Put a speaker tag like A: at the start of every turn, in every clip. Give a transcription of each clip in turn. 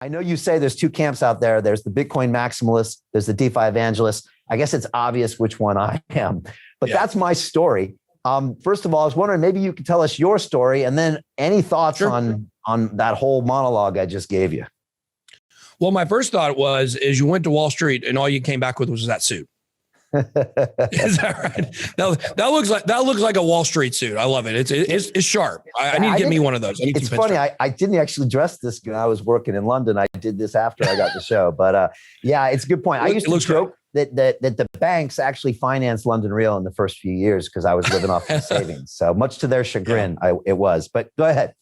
A: I know you say there's two camps out there. There's the Bitcoin maximalist, there's the DeFi evangelist. I guess it's obvious which one I am, but that's my story. First of all, I was wondering, maybe you could tell us your story and then any thoughts on that whole monologue I just gave you.
B: Well, my first thought is you went to Wall Street and all you came back with was that suit. Is that right? That looks like a Wall Street suit. I love it. It's sharp. I need to get me one of those.
A: It's funny. I didn't actually dress this when I was working in London. I did this after I got the show. But yeah, it's a good point. I used to joke that the banks actually financed London Real in the first few years because I was living off the savings. So much to their chagrin, it was. But go ahead.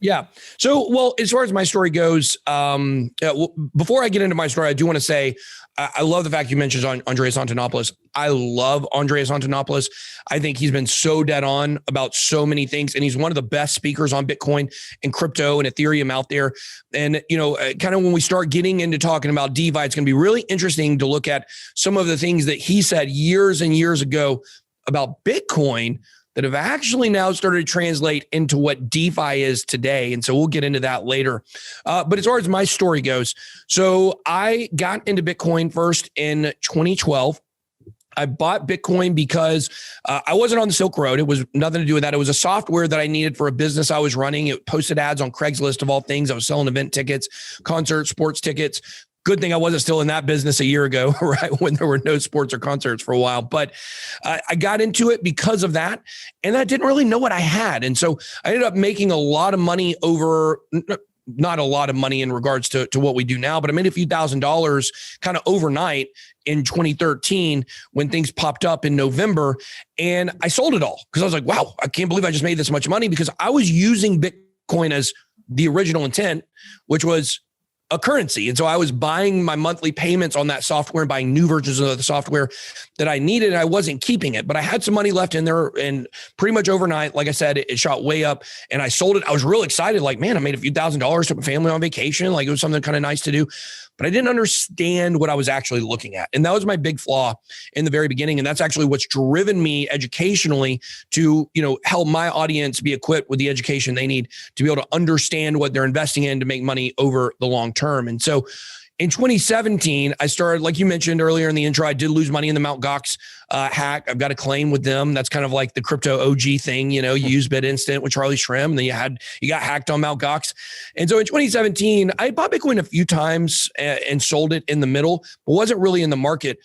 B: Yeah. So, well, as far as my story goes, before I get into my story, I do want to say, I love the fact you mentioned on Andreas Antonopoulos. I love Andreas Antonopoulos. I think he's been so dead on about so many things, and he's one of the best speakers on Bitcoin and crypto and Ethereum out there. And, kind of when we start getting into talking about DeFi, it's going to be really interesting to look at some of the things that he said years and years ago about Bitcoin that have actually now started to translate into what DeFi is today. And so we'll get into that later. But as far as my story goes, so I got into Bitcoin first in 2012. I bought Bitcoin because I wasn't on the Silk Road. It was nothing to do with that. It was a software that I needed for a business I was running. It posted ads on Craigslist of all things. I was selling event tickets, concerts, sports tickets. Good thing I wasn't still in that business a year ago, right? When there were no sports or concerts for a while. But I got into it because of that. And I didn't really know what I had. And so I ended up making a lot of money not a lot of money in regards to what we do now, but I made a few $1,000s kind of overnight in 2013 when things popped up in November. And I sold it all because I was like, wow, I can't believe I just made this much money, because I was using Bitcoin as the original intent, which was a currency. And so I was buying my monthly payments on that software and buying new versions of the software that I needed. And I wasn't keeping it, but I had some money left in there, and pretty much overnight, like I said, it shot way up and I sold it. I was real excited. Like, man, I made a few $1,000s, took my family on vacation. Like, it was something kind of nice to do, but I didn't understand what I was actually looking at. And that was my big flaw in the very beginning. And that's actually what's driven me educationally to, help my audience be equipped with the education they need to be able to understand what they're investing in to make money over the long term. And so in 2017, I started, like you mentioned earlier in the intro, I did lose money in the Mt. Gox hack. I've got a claim with them. That's kind of like the crypto OG thing. You use BitInstant with Charlie Shrem, and then you got hacked on Mt. Gox. And so in 2017, I bought Bitcoin a few times and sold it in the middle, but wasn't really in the market.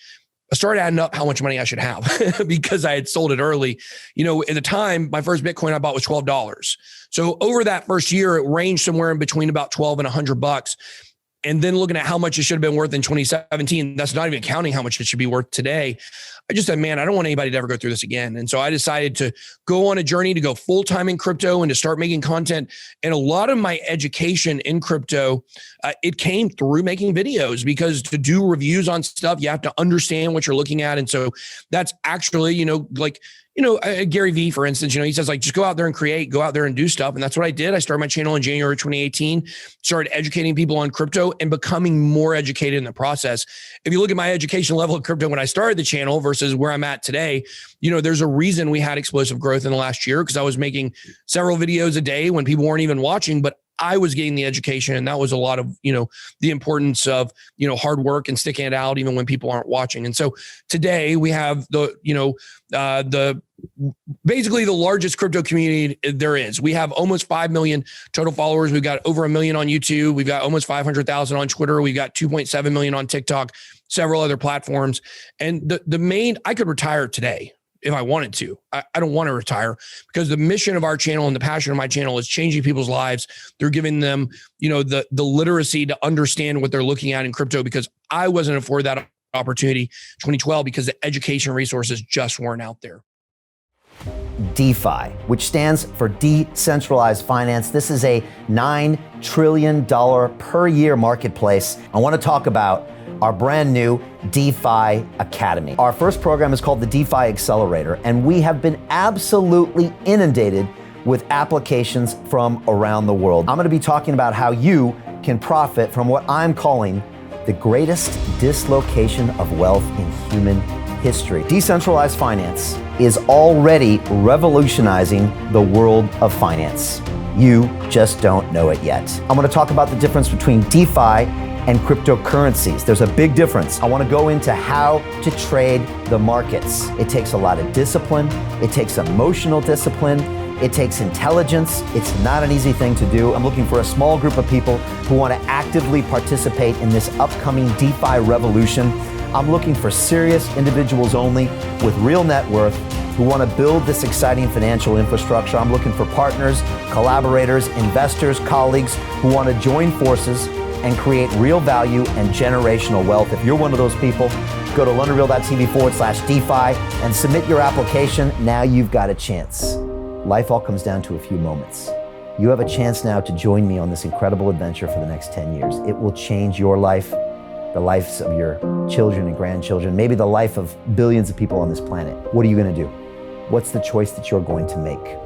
B: I started adding up how much money I should have because I had sold it early. At the time, my first Bitcoin I bought was $12. So over that first year, it ranged somewhere in between about $12 and $100. And then looking at how much it should have been worth in 2017, that's not even counting how much it should be worth today. I just said, man, I don't want anybody to ever go through this again. And so I decided to go on a journey to go full-time in crypto and to start making content. And a lot of my education in crypto, it came through making videos, because to do reviews on stuff, you have to understand what you're looking at. And so that's actually, Gary Vee, for instance, he says, like, just go out there and create, go out there and do stuff. And that's what I did. I started my channel in January 2018, started educating people on crypto and becoming more educated in the process. If you look at my education level of crypto when I started the channel versus where I'm at today, there's a reason we had explosive growth in the last year, because I was making several videos a day when people weren't even watching, but I was getting the education. And that was a lot of, the importance of, hard work and sticking it out even when people aren't watching. And so today we have basically the largest crypto community there is. We have almost 5 million total followers. We've got over 1 million on YouTube. We've got almost 500,000 on Twitter. We've got 2.7 million on TikTok, several other platforms. And the main, I could retire today if I wanted to. I don't want to retire, because the mission of our channel and the passion of my channel is changing people's lives. They're giving them, the literacy to understand what they're looking at in crypto, because I wasn't afforded that opportunity in 2012 because the education resources just weren't out there.
A: DeFi, which stands for decentralized finance. This is a $9 trillion per year marketplace. I want to talk about our brand new DeFi Academy. Our first program is called the DeFi Accelerator, and we have been absolutely inundated with applications from around the world. I'm going to be talking about how you can profit from what I'm calling the greatest dislocation of wealth in human history. Decentralized finance is already revolutionizing the world of finance. You just don't know it yet. I'm gonna talk about the difference between DeFi and cryptocurrencies. There's a big difference. I wanna go into how to trade the markets. It takes a lot of discipline. It takes emotional discipline. It takes intelligence. It's not an easy thing to do. I'm looking for a small group of people who want to actively participate in this upcoming DeFi revolution. I'm looking for serious individuals only with real net worth who want to build this exciting financial infrastructure. I'm looking for partners, collaborators, investors, colleagues who want to join forces and create real value and generational wealth. If you're one of those people, go to londonreal.tv/DeFi and submit your application. Now you've got a chance. Life all comes down to a few moments. You have a chance now to join me on this incredible adventure for the next 10 years. It will change your life, the lives of your children and grandchildren, maybe the life of billions of people on this planet. What are you going to do? What's the choice that you're going to make?